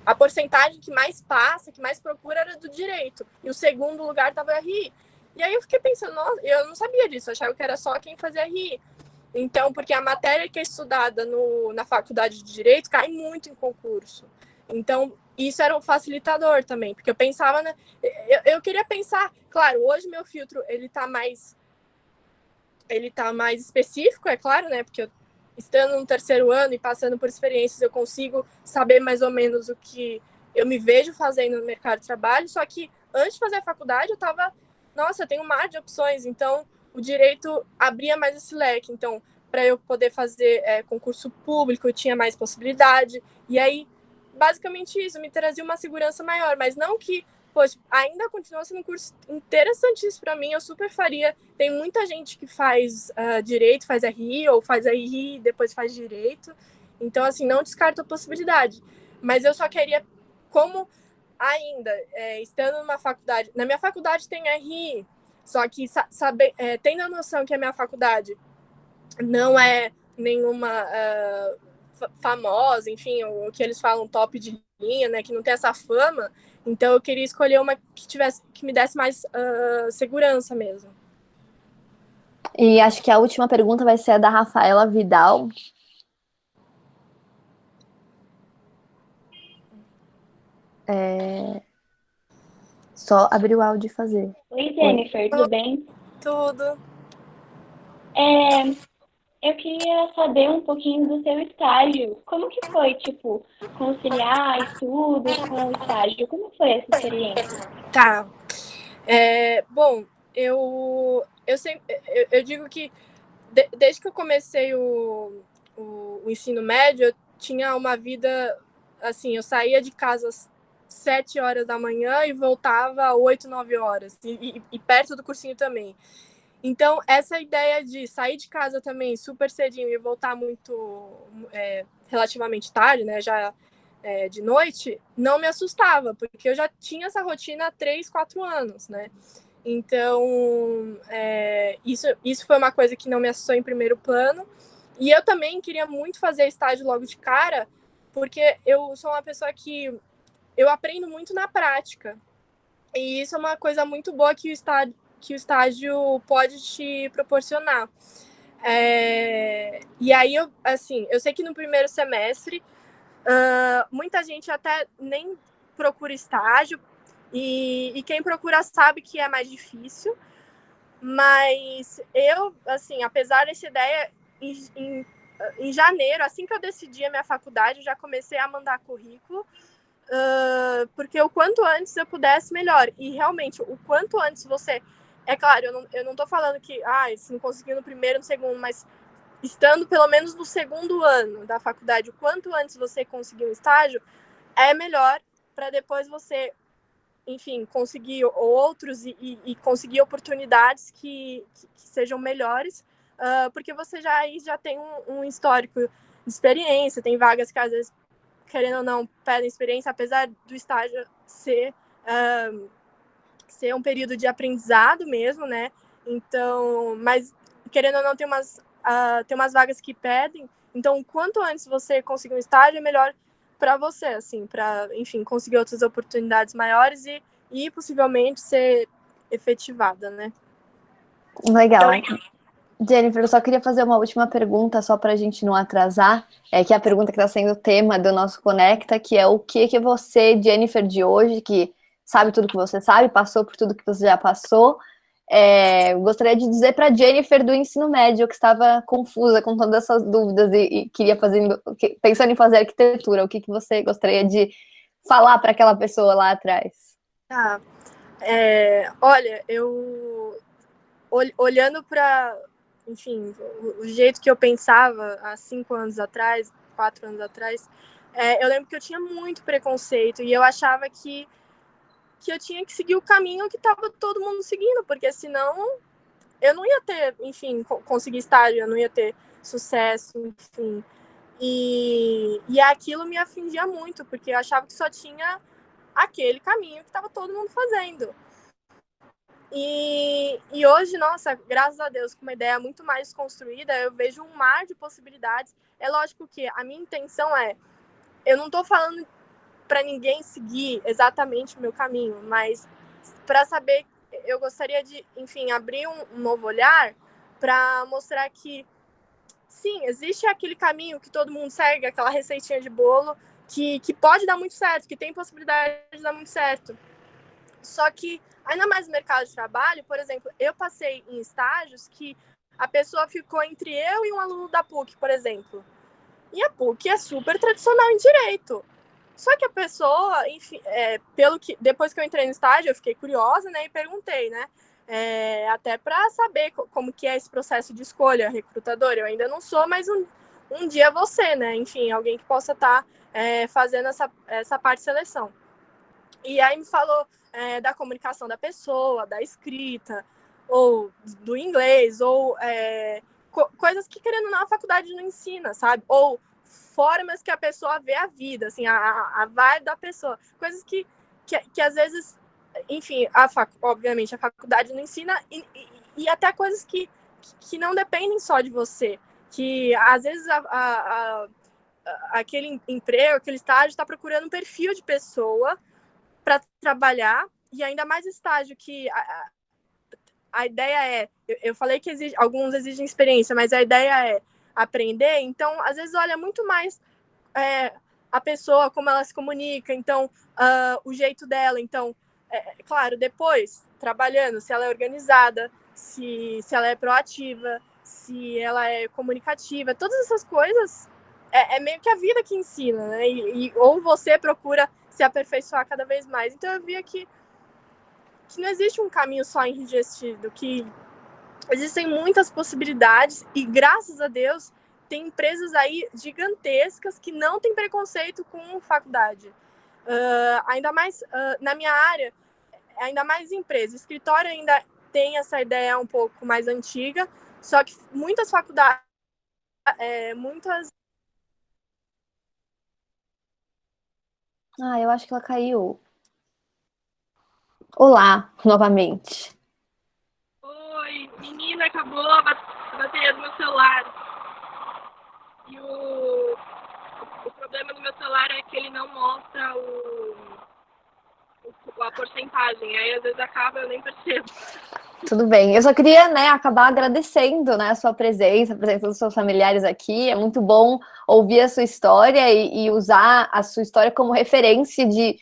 a porcentagem que mais passa, que mais procura era do direito, e o segundo lugar estava RI. E aí eu fiquei pensando, nossa, eu não sabia disso, eu achava que era só quem fazia RI. Então, porque a matéria que é estudada na faculdade de Direito cai muito em concurso. Então, isso era um facilitador também, porque eu pensava, né, eu queria pensar, claro, hoje meu filtro, ele tá mais específico, é claro, né, porque eu, estando no terceiro ano e passando por experiências, eu consigo saber mais ou menos o que eu me vejo fazendo no mercado de trabalho, só que antes de fazer a faculdade eu tava, nossa, eu tenho um mar de opções, então o direito abria mais esse leque, então para eu poder fazer concurso público eu tinha mais possibilidade, e aí basicamente isso, me trazia uma segurança maior, mas não que, poxa, ainda continua sendo um curso interessantíssimo para mim, eu super faria. Tem muita gente que faz direito, faz RI, ou faz RI e depois faz direito, então, assim, não descarto a possibilidade, mas eu só queria, como ainda, estando numa faculdade, na minha faculdade tem RI, só que tendo a noção que a minha faculdade não é nenhuma famosa, enfim, o que eles falam top de linha, né, que não tem essa fama, então eu queria escolher uma que me desse mais segurança mesmo. E acho que a última pergunta vai ser a da Rafaela Vidal. Só abrir o áudio e fazer. Oi, Jennifer, tudo bem? Tudo. Eu queria saber um pouquinho do seu estágio. Como que foi, tipo, conciliar estudos com o estágio? Como foi essa experiência? Tá. Bom, eu digo que desde que eu comecei o ensino médio, eu tinha uma vida, assim, eu saía de casa às 7 horas da manhã e voltava às 8, 9 horas, e perto do cursinho também. Então, essa ideia de sair de casa também super cedinho e voltar muito relativamente tarde, né, já de noite, não me assustava, porque eu já tinha essa rotina há 3, 4 anos, né? Então, isso foi uma coisa que não me assustou em primeiro plano. E eu também queria muito fazer estágio logo de cara, porque eu sou uma pessoa que eu aprendo muito na prática. E isso é uma coisa muito boa que o estágio pode te proporcionar. E aí, eu sei que no primeiro semestre, muita gente até nem procura estágio, e quem procura sabe que é mais difícil, mas eu, assim, apesar dessa ideia, em janeiro, assim que eu decidi a minha faculdade, eu já comecei a mandar currículo, porque o quanto antes eu pudesse, melhor. E realmente, o quanto antes você... É claro, eu não tô falando que, se não conseguir no primeiro, no segundo, mas estando pelo menos no segundo ano da faculdade, o quanto antes você conseguir um estágio, é melhor para depois você, enfim, conseguir outros e conseguir oportunidades que sejam melhores, porque você já tem um histórico de experiência, tem vagas que às vezes, querendo ou não, pedem experiência, apesar do estágio ser um período de aprendizado mesmo, né? Então, mas querendo ou não, tem umas vagas que pedem. Então, quanto antes você conseguir um estágio, é melhor para você, assim, para, enfim, conseguir outras oportunidades maiores e possivelmente ser efetivada, né? Legal. Jennifer, eu só queria fazer uma última pergunta, só para a gente não atrasar, que é a pergunta que está sendo o tema do nosso Conecta, que é o que você, Jennifer de hoje, que sabe tudo que você sabe, passou por tudo que você já passou, gostaria de dizer para a Jennifer do ensino médio, que estava confusa com todas essas dúvidas e queria pensando em fazer arquitetura, o que você gostaria de falar para aquela pessoa lá atrás? Olha, eu olhando para, enfim, o jeito que eu pensava há 5 anos atrás, 4 anos atrás, eu lembro que eu tinha muito preconceito e eu achava que eu tinha que seguir o caminho que estava todo mundo seguindo, porque senão eu não ia ter, enfim, conseguir estágio, eu não ia ter sucesso, enfim. E aquilo me afligia muito, porque eu achava que só tinha aquele caminho que estava todo mundo fazendo. E hoje, nossa, graças a Deus, com uma ideia muito mais construída, eu vejo um mar de possibilidades. É lógico que a minha intenção eu não estou falando para ninguém seguir exatamente o meu caminho, mas para saber, eu gostaria de, enfim, abrir um novo olhar para mostrar que, sim, existe aquele caminho que todo mundo segue, aquela receitinha de bolo que pode dar muito certo, que tem possibilidade de dar muito certo. Só que, ainda mais no mercado de trabalho, por exemplo, eu passei em estágios que a pessoa ficou entre eu e um aluno da PUC, por exemplo. E a PUC é super tradicional em direito. Só que a pessoa, enfim, depois que eu entrei no estágio, eu fiquei curiosa, né, e perguntei, né, até para saber como que é esse processo de escolha recrutador. Eu ainda não sou, mas um dia você, né, enfim, alguém que possa estar fazendo essa parte de seleção. E aí me falou da comunicação da pessoa, da escrita, ou do inglês, ou coisas que, querendo ou não, a faculdade não ensina, sabe? Ou formas que a pessoa vê a vida, assim, a vibe da pessoa. Coisas que às vezes, enfim, obviamente a faculdade não ensina, e até coisas que não dependem só de você. Que às vezes aquele emprego, aquele estágio está procurando um perfil de pessoa para trabalhar, e ainda mais estágio que a ideia eu falei que alguns exigem experiência, mas a ideia é aprender, então às vezes olha muito mais a pessoa, como ela se comunica, então o jeito dela, então claro, depois trabalhando, se ela é organizada, se ela é proativa, se ela é comunicativa, todas essas coisas é meio que a vida que ensina, né? Ou você procura se aperfeiçoar cada vez mais. Então eu via que não existe um caminho só enrijecido, que existem muitas possibilidades e, graças a Deus, tem empresas aí gigantescas que não têm preconceito com faculdade. Ainda mais na minha área, ainda mais empresa. Escritório ainda tem essa ideia um pouco mais antiga, só que muitas faculdades, muitas... Eu acho que ela caiu. Olá, novamente. Oi, menina, acabou a bateria do meu celular. E o problema do meu celular é que ele não mostra a porcentagem. Aí às vezes acaba, eu nem percebo. Tudo bem. Eu só queria, né, acabar agradecendo, né, a sua presença, a presença dos seus familiares aqui. É muito bom ouvir a sua história e usar a sua história como referência de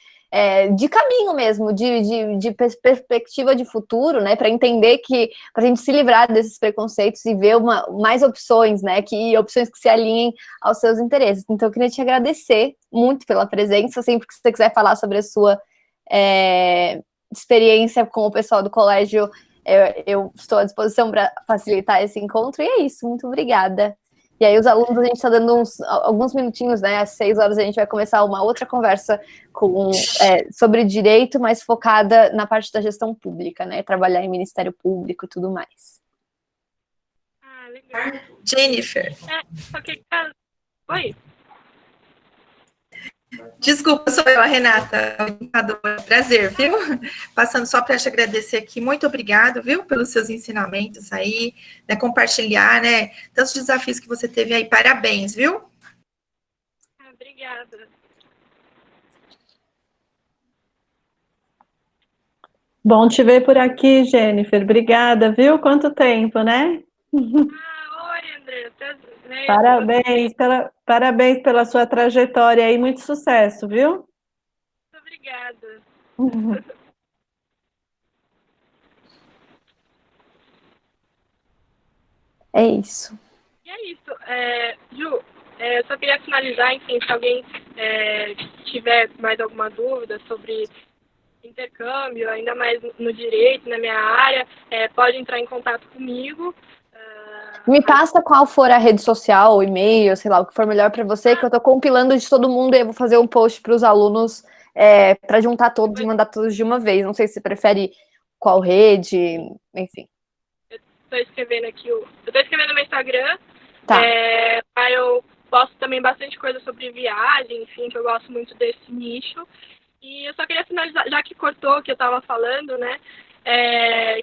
caminho mesmo, de perspectiva de futuro, né, para entender que, para a gente se livrar desses preconceitos e ver mais opções, né, opções que se alinhem aos seus interesses. Então, eu queria te agradecer muito pela presença. Sempre que você quiser falar sobre a sua experiência com o pessoal do colégio, eu estou à disposição para facilitar esse encontro, e é isso, muito obrigada. E aí, os alunos, a gente está dando alguns minutinhos, né? Às 6 horas a gente vai começar uma outra conversa sobre direito, mas focada na parte da gestão pública, né? Trabalhar em Ministério Público e tudo mais. Ah, legal. Jennifer. Só que... Oi? Desculpa, sou eu, a Renata. Prazer, viu? Passando só para te agradecer aqui. Muito obrigado, viu, pelos seus ensinamentos aí, né, compartilhar, né, tantos desafios que você teve aí. Parabéns, viu? Obrigada. Bom te ver por aqui, Jennifer. Obrigada, viu? Quanto tempo, né? Oi, André. Parabéns pela sua trajetória aí, muito sucesso, viu? Muito obrigada. É isso. E é isso. Ju, eu só queria finalizar, enfim, se alguém tiver mais alguma dúvida sobre intercâmbio, ainda mais no direito, na minha área, pode entrar em contato comigo. Me passa qual for a rede social, o e-mail, sei lá, o que for melhor para você, que eu estou compilando de todo mundo e eu vou fazer um post para os alunos para juntar todos e mandar todos de uma vez. Não sei se você prefere qual rede, enfim. Estou escrevendo aqui, eu estou escrevendo no meu Instagram. Tá. Aí eu posto também bastante coisa sobre viagem, enfim, que eu gosto muito desse nicho. E eu só queria finalizar, já que cortou, que eu estava falando, né,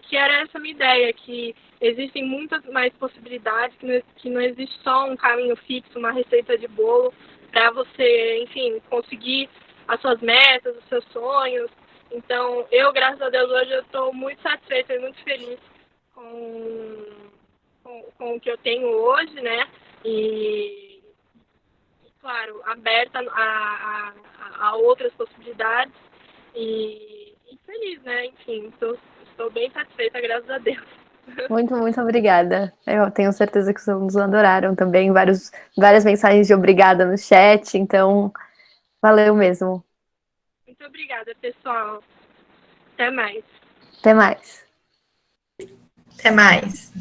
que era essa minha ideia, que existem muitas mais possibilidades, que não existe só um caminho fixo, uma receita de bolo para você, enfim, conseguir as suas metas, os seus sonhos. Então, eu, graças a Deus, hoje eu estou muito satisfeita e muito feliz com o que eu tenho hoje, né, e claro, aberta a outras possibilidades e feliz, né? Enfim, estou bem satisfeita, graças a Deus. Muito, muito obrigada. Eu tenho certeza que os alunos adoraram também. Várias mensagens de obrigada no chat, então valeu mesmo. Muito obrigada, pessoal. Até mais. Até mais. Até mais.